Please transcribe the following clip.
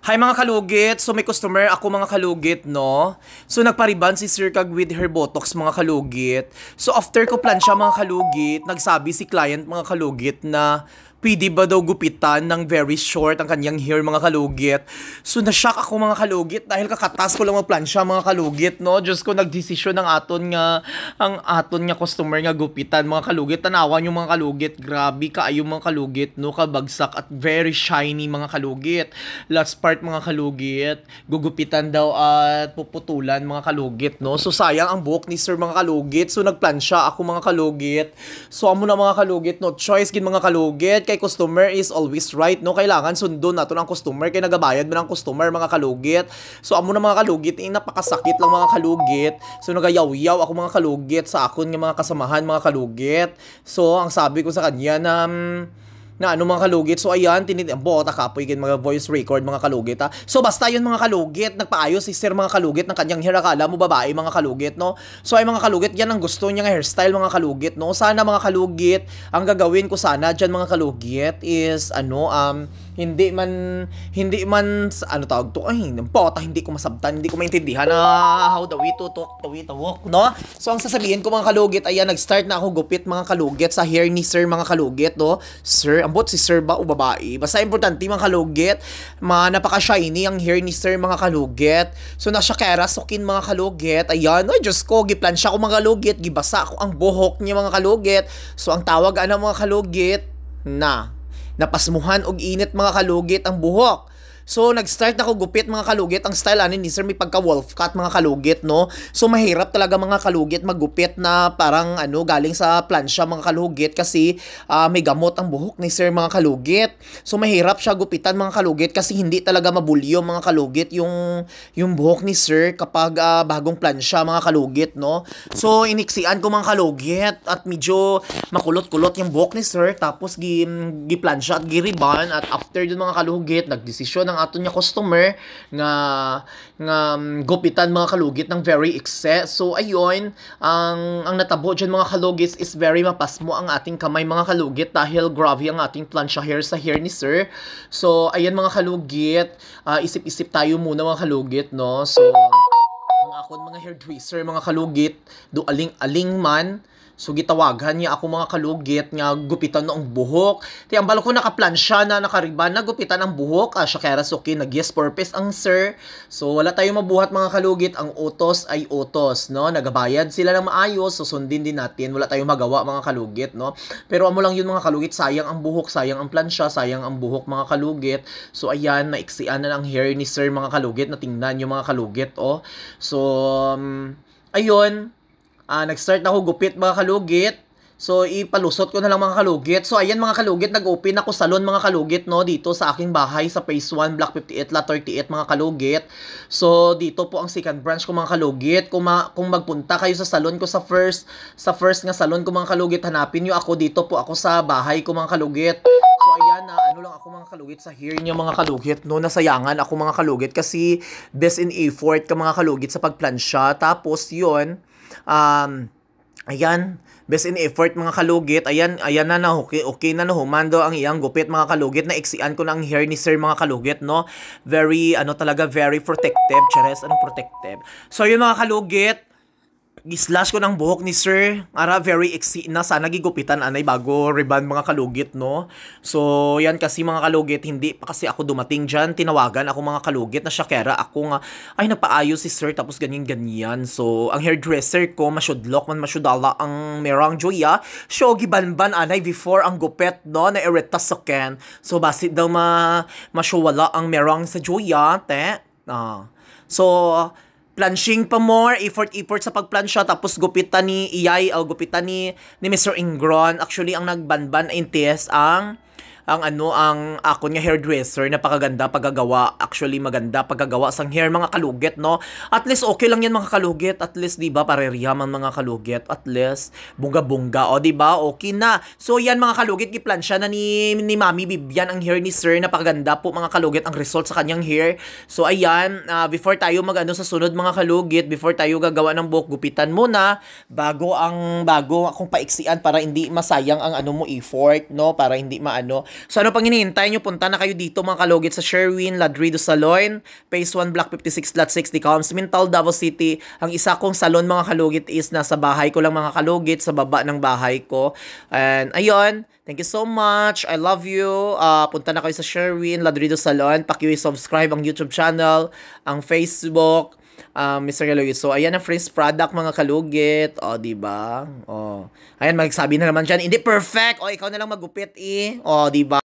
Hi mga kalugit! So may customer ako mga kalugit, no? So nagpariban si Sir Kag with her botox mga kalugit. So after ko plan siya mga kalugit, nagsabi si client mga kalugit na pwede ba daw gupitan ng very short ang kanyang hair mga kalugit. So na-shock ako mga kalugit dahil kakatas ko lang mag-plan siya mga kalugit, no? Diyos ko, nagdesisyon ng aton nga customer nga gupitan mga kalugit. Tanawan yung mga kalugit, grabe kaayo mga kalugit, no? Kabagsak at very shiny mga kalugit. Last part mga kalugit, gugupitan daw at puputulan mga kalugit, no? So sayang ang buhok ni Sir mga kalugit. So nagplan siya ako mga kalugit. So amo na mga kalugit, no choice gid mga kalugit, kay customer is always right, no? Kailangan sundon nato ang customer kay nagabayad man ang customer mga kalugit. So amo na mga kalugit, napakasakit lang mga kalugit. So nagayaw-yaw ako mga kalugit sa akon nga mga kasamahan mga kalugit. So ang sabi ko sa kanya na ano mga kalugit. So ayan, bota kapoy gin mga voice record mga kalugit ha. So basta yun mga kalugit, nagpaayos si Sir mga kalugit ng kanyang hair, akala mo babae mga kalugit, no? So ay mga kalugit, yan ang gusto niya ng hairstyle mga kalugit, no? Sana mga kalugit, ang gagawin ko sana dyan mga kalugit is hindi man ano tawag to, ay bota, hindi ko masabtan, hindi ko maintindihan na how the way to talk, the way to walk, no? So ang sasabihin ko mga kalugit, ayan, nag-start na ako gupit mga kalugit sa hair ni Sir mga kalugit, no? Sir, ambot si Sir ba o babae? Basta importante mga kalugit, napaka-shiny ang hair ni Sir mga kalugit. So nasya kera sukin mga kalugit. Ayan, ay Diyos ko, giplan siya ko mga kalugit, gibasa ko ang buhok niya mga kalugit. So ang tawag mga kalugit napasmuhan og init mga kalugit ang buhok. So nag-start na ako gupit mga kalugit. Ang style ni Sir may pagka wolf cut mga kalugit, no? So mahirap talaga mga kalugit maggupit na parang galing sa plansya mga kalugit kasi may gamot ang buhok ni Sir mga kalugit. So mahirap siya gupitan mga kalugit kasi hindi talaga mabulyo mga kalugit yung buhok ni Sir kapag bagong plansya mga kalugit, no? So iniksian ko mga kalugit at medyo makulot-kulot yung buhok ni Sir, tapos giplansya at giriban, at after dun mga kalugit nagdesisyon ng aton nga customer nga gupitan mga kalugit ng very excess. So ayun, ang natabo dyan mga kalugit is very mapasmo ang ating kamay mga kalugit dahil grabe ang ating plansya hair sa hair ni Sir. So ayan mga kalugit, isip-isip tayo muna mga kalugit, no? So ang akon mga hairdresser mga kalugit, do aling-aling man, so gitawagan niya ako mga kalugit nga gupitan no ang buhok. Ti ang balo ko nakaplansya na nakariban na gupitan ang buhok. Siya kaya suki nag-yes purpose ang Sir. So wala tayong mabuhat mga kalugit. Ang utos ay utos, no? Nagabayad sila ng maayos, so sundin din natin. Wala tayong magawa mga kalugit, no? Pero amo lang yun mga kalugit, sayang ang buhok, sayang ang plansya, sayang ang buhok mga kalugit. So ayan, naiksian na lang hair ni Sir mga kalugit, na tingnan yung mga kalugit, oh. So ayun, nag-start na ako gupit mga kalugit. So ipalusot ko na lang mga kalugit. So ayan mga kalugit, nag-open ako salon mga kalugit, no, dito sa aking bahay sa Phase 1, Block 58, Lot 38 mga kalugit. So dito po ang second branch ko mga kalugit. Kung magpunta kayo sa salon ko sa first nga salon ko mga kalugit, hanapin nyo ako, dito po ako sa bahay ko mga kalugit. So ayan, lang ako mga kalugit sa hair niya mga kalugit, no? Nasayangan ako mga kalugit kasi best in effort ka mga kalugit sa pagplansya. Tapos yun, ayan, best in effort mga kalugit. Ayan na okay na humando ang iyang gupit mga kalugit. Na iksian ko na ang hair ni Sir mga kalugit, no? Very talaga very protective. Chares, anong protective? So yun mga kalugit, gislash ko ng buhok ni Sir. Very na sana gigupitan anay bago riban mga kalugit, no? So yan kasi mga kalugit, hindi pa kasi ako dumating dyan. Tinawagan ako mga kalugit na syakera ako nga, ay napaayos si Sir tapos ganyan. So ang hairdresser ko masyudlok man masyudala ang merang joya. So gibanban anay before ang gupet, no? Na irita sa ken. So basit daw masyuwala ang merang sa joya, te. So planching pa more, effort sa pagplansya, tapos gupitan ni Iyay, o gupitan ni Mr. Ingron. Actually, ang nagbanban intes ang ako nga hairdresser, napakaganda paggagawa. Actually maganda paggagawa sang hair mga kalugit, no? At least okay lang yan mga kalugit. At least di ba parehiyam ang mga kalugit. At least bunga-bunga, o di ba? Okay na. So yan mga kalugit, giplansya na ni Mami Bibian ang hair ni Sir. Napakaganda po mga kalugit ang result sa kanyang hair. So ayan, before tayo sa sunod mga kalugit, before tayo gagawa ng buhok, gupitan muna bago akong paiksian para hindi masayang ang mo effort, no? Para hindi So ano pang hinihintay nyo? Punta na kayo dito mga kalugit sa Sherwin Ladrido Salon, Phase 1, Block 56, Lot 6, Decoms, Mintal, Davao City. Ang isa kong salon mga kalugit is nasa bahay ko lang mga kalugit, sa baba ng bahay ko. And ayun, thank you so much. I love you. Punta na kayo sa Sherwin Ladrido Salon. Paki-subscribe ang YouTube channel, ang Facebook, Mr. Kalugit. So, ayan ang fresh product mga kalugit. O, diba? O, ayan, magsabi na naman dyan, hindi perfect. O, ikaw na lang magupit O, diba?